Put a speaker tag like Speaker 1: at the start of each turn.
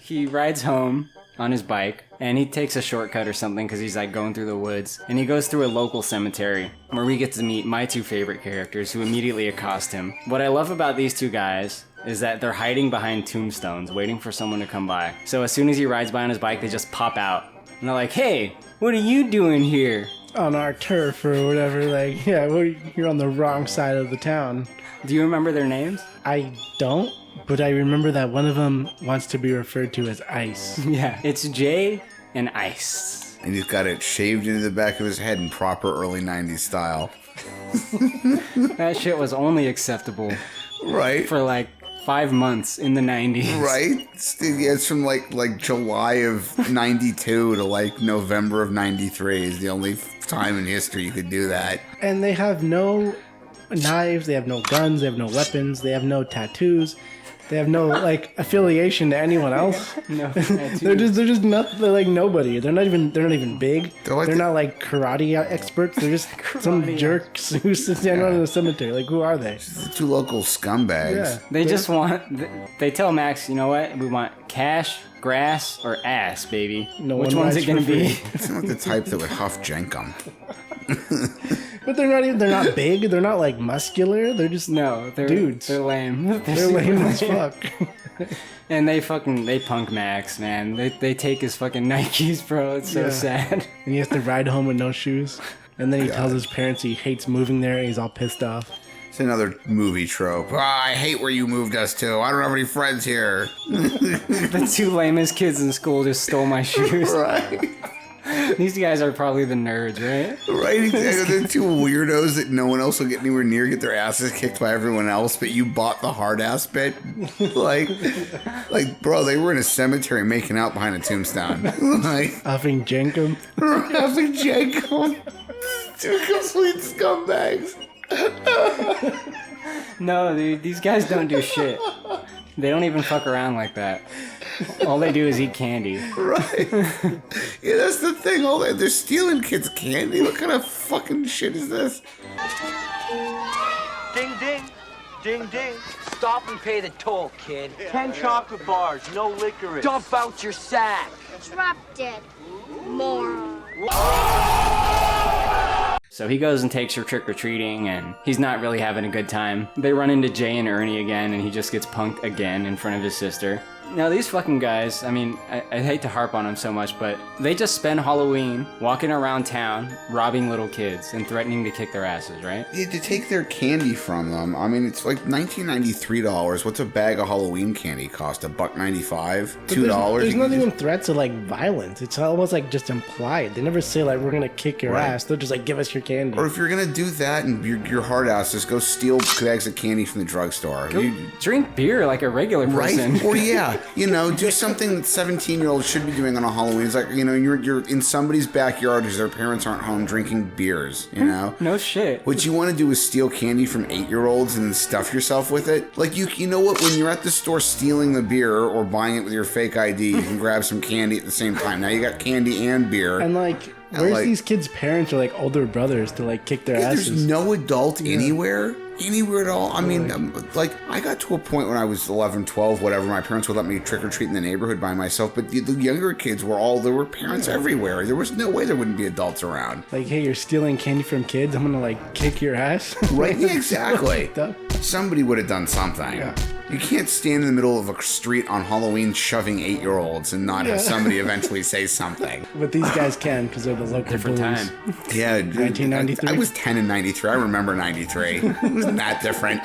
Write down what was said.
Speaker 1: he rides home on his bike, and he takes a shortcut or something because he's like going through the woods, and he goes through a local cemetery where we get to meet my two favorite characters who immediately accost him. What I love about these two guys is that they're hiding behind tombstones waiting for someone to come by. So as soon as he rides by on his bike, they just pop out and they're like, hey, what are you doing here?
Speaker 2: On our turf or whatever, like, yeah, you're on the wrong side of the town.
Speaker 1: Do you remember their names?
Speaker 2: I don't, but I remember that one of them wants to be referred to as Ice.
Speaker 1: Yeah, it's Jay and Ice.
Speaker 3: And he's got it shaved into the back of his head in proper early 90s style.
Speaker 1: That shit was only acceptable
Speaker 3: Right.
Speaker 1: for like 5 months in the 90s.
Speaker 3: Right? It's from like July of 92 to like November of 93 is the only time in history you could do that.
Speaker 2: And they have no knives, they have no guns, they have no weapons, they have no tattoos, they have no like affiliation to anyone else.
Speaker 1: No,
Speaker 2: they're just not. They're like nobody. They're not even big. They're not like karate experts. They're just some jerks who stand around in the cemetery. Like, who are they?
Speaker 3: The two local scumbags.
Speaker 2: Yeah,
Speaker 1: They just want, they tell Max, you know what, we want cash, grass, or ass, baby. Which one's it gonna be?
Speaker 3: It's not the type that would huff Jenkum.
Speaker 2: But they're not big. They're not like muscular. They're just
Speaker 1: They're
Speaker 2: dudes.
Speaker 1: They're lame.
Speaker 2: They're lame as fuck.
Speaker 1: And they punk Max, man. They take his fucking Nikes, bro. It's so sad.
Speaker 2: And he has to ride home with no shoes. And then he tells his parents he hates moving there. And he's all pissed off.
Speaker 3: It's another movie trope. I hate where you moved us to. I don't have any friends here.
Speaker 1: The two lamest kids in school just stole my shoes.
Speaker 3: Right.
Speaker 1: These guys are probably the nerds, right?
Speaker 3: Right, exactly. They're two weirdos that no one else will get anywhere near, get their asses kicked by everyone else, but you bought the hard ass bit. like, bro, they were in a cemetery making out behind a tombstone. Like,
Speaker 2: Huffing Jenkum.
Speaker 3: Huffing Jenkum. Two complete scumbags.
Speaker 1: No, dude, these guys don't do shit. They don't even fuck around like that. All they do is eat candy.
Speaker 3: Right. Yeah, that's the thing. They're stealing kids' candy. What kind of fucking shit is this?
Speaker 4: Ding, ding. Ding, ding. Stop and pay the toll, kid. 10 chocolate bars, no licorice. Dump out your sack.
Speaker 5: Drop dead. Moron.
Speaker 1: So he goes and takes her trick-or-treating, and he's not really having a good time. They run into Jay and Ernie again, and he just gets punked again in front of his sister. Now, these fucking guys, I mean, I hate to harp on them so much, but they just spend Halloween walking around town, robbing little kids, and threatening to kick their asses, right?
Speaker 3: Yeah, to take their candy from them. I mean, it's like $19.93. What's a bag of Halloween candy cost? $1.95? $2?
Speaker 2: There's not even threats of like violence. It's almost like just implied. They never say like, we're gonna kick your ass. They're just like, give us your candy.
Speaker 3: Or if you're gonna do that and you're hard asses, go steal bags of candy from the drugstore.
Speaker 1: Drink beer like a regular person.
Speaker 3: Right? Or yeah, do something that 17-year-olds should be doing on a Halloween. It's like, you're in somebody's backyard because their parents aren't home drinking beers,
Speaker 1: No shit.
Speaker 3: What you want to do is steal candy from 8-year-olds and then stuff yourself with it. Like, you know what? When you're at the store stealing the beer or buying it with your fake ID, you can grab some candy at the same time. Now you got candy and beer.
Speaker 2: And like, where's these kids' parents or like older brothers to like kick their asses?
Speaker 3: There's no adult anywhere at all. I mean, I got to a point when I was 11, 12, whatever, my parents would let me trick-or-treat in the neighborhood by myself, but the younger kids there were parents everywhere. There was no way there wouldn't be adults around.
Speaker 2: Like, hey, you're stealing candy from kids, I'm gonna like kick your ass.
Speaker 3: Right, yeah, exactly. Somebody would have done something. Yeah. You can't stand in the middle of a street on Halloween shoving 8-year-olds and not have somebody eventually say something.
Speaker 2: But these guys can because they're the local
Speaker 1: Different
Speaker 2: bullies.
Speaker 1: time.
Speaker 3: Yeah.
Speaker 2: 1993?
Speaker 3: I was 10 in 93. I remember 93. It wasn't that different.